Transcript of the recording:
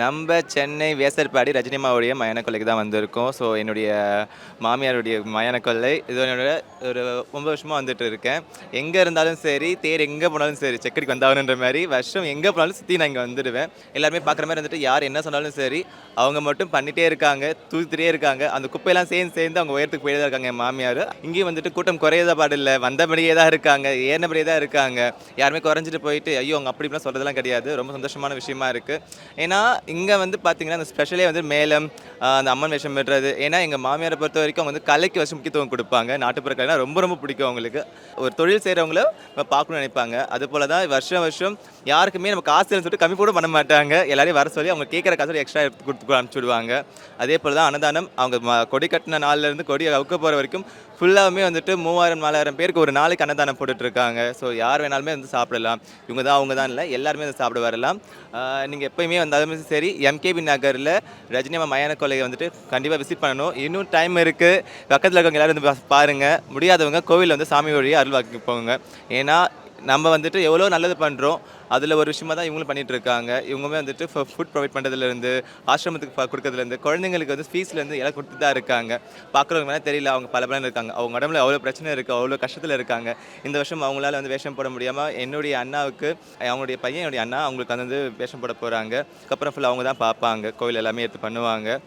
நம்ம சென்னை வேசர்பாடி ரஜினிமாவுடைய மயான கொல்லைக்கு தான் வந்திருக்கோம். ஸோ என்னுடைய மாமியாருடைய மயான கொல்லை. இது என்னோட ஒரு 9 வருஷமா வந்துட்டு இருக்கேன். எங்க இருந்தாலும் சரி, தேர் எங்க போனாலும் சரி, செக்கடிக்கு வந்தாகணுன்ற மாரி வருஷம் எங்க போனாலும் சுத்தி நான் இங்க வந்துடுவேன். எல்லாருமே பார்க்குற மாரி வந்துட்டு யார் என்ன சொன்னாலும் சரி, அவங்க மட்டும் பண்ணிட்டே இருக்காங்க, தூக்கிட்டே இருக்காங்க. அந்த குப்பையெல்லாம் சேர்ந்து சேர்ந்து அவங்க உயரத்துக்கு போயிட்டே தான் இருக்காங்க என் மாமியாரு. இங்கேயும் வந்துட்டு கூட்டம் குறையத பாடில்ல, வந்தபடியே தான் இருக்காங்க, ஏறினபடியே தான் இருக்காங்க. யாருமே குறைஞ்சிட்டு போயிட்டு, ஐயோ! அவங்க அப்படி இப்படிலாம் சொல்றதெல்லாம் கிடையாது. ரொம்ப சந்தோஷமான விஷயமா இருக்கு. ஏன்னா, இங்க வந்து பார்த்தீங்கன்னா, அந்த ஸ்பெஷலே வந்து மேளம், அந்த அம்மன் வேஷம் விடுறது. ஏன்னா, எங்க மாமியார பொறுத்தவரைக்கும் அவங்க வந்து கலைக்கு ஃபர்ஸ்ட் முக்கியத்துவம் குடுப்பாங்க. நாட்டுப்புற கலைனா ரொம்ப ரொம்ப பிடிக்கும் அவங்களுக்கு. ஒரு தொழில் செய்றவங்கள பார்க்கணும்னு நினைப்பாங்க. அதுபோல தான் வருஷம் வருஷம் யாருக்குமே நம்ம காசு இல்லன்னு சொல்லிட்டு கம்மி கூட பண்ண மாட்டாங்க. எல்லாரையும் வர சொல்லி அவங்க கேட்கற காசோட எக்ஸ்ட்ரா எடுத்து குடுத்து அனுப்பிச்சு விடுவாங்க. அதே போல தான் அன்னதானம். அவங்க கொடி கட்டின நாள்லேருந்து கொடி அவுக்க போற வரைக்கும் ஃபுல்லாவுமே வந்துட்டு 3000, 4000 பேருக்கு ஒரு நாளைக்கு அன்னதானம் போட்டுட்டு இருக்காங்க. ஸோ யார் வேணாலுமே வந்து சாப்பிடலாம். இவங்க தான், அவங்க தான் இல்ல. எல்லாருமே வந்து சாப்பிட வரலாம். நீங்க எப்பயுமே வந்தாலுமே சரி, எம்கேபி நகர்ல ரஜினி அம்மா மயான கொல்லைய வந்துட்டு கண்டிப்பா விசிட் பண்ணணும். இன்னும் டைம் இருக்கு. பக்கத்துல இருக்கவங்க எல்லாரும் வந்து பாருங்க. முடியாதவங்க கோவில்ல வந்து சாமி வழியா அருள் வாங்கிட்டு போங்க. ஏன்னா, நம்ம வந்துட்டு எவ்வளோ நல்லது பண்றோம். அதில ஒரு விஷயமா தான் இவங்களும் பண்ணிட்டு இருக்காங்க. இவங்களுமே வந்துட்டு ஃபுட் ப்ரொவைட் பண்றதுலேருந்து, ஆசிரமத்துக்கு குடுக்கறதுலேருந்து, குழந்தைங்களுக்கு வந்து ஃபீஸ்லேருந்து எல்லாம் குடுத்துட்டு தான் இருக்காங்க. பார்க்குறவங்க வேணா தெரியல, அவங்க பலபலன்னு இருக்காங்க. அவங்க உடம்புல அவ்வளோ பிரச்சனை இருக்கு, அவ்வளோ கஷ்டத்துல இருக்காங்க. இந்த வருஷம் அவங்களால வந்து வேஷம் போட முடியாம, என்னுடைய அண்ணாவுக்கு அவங்களுடைய பையன் என்னுடைய அண்ணா, அவங்களுக்கு வந்து வேஷம் போட போறாங்க. அதுக்கப்புறம் ஃபுல்லா அவங்க தான் பார்ப்பாங்க. கோவில் எல்லாமே எடுத்து பண்ணுவாங்க.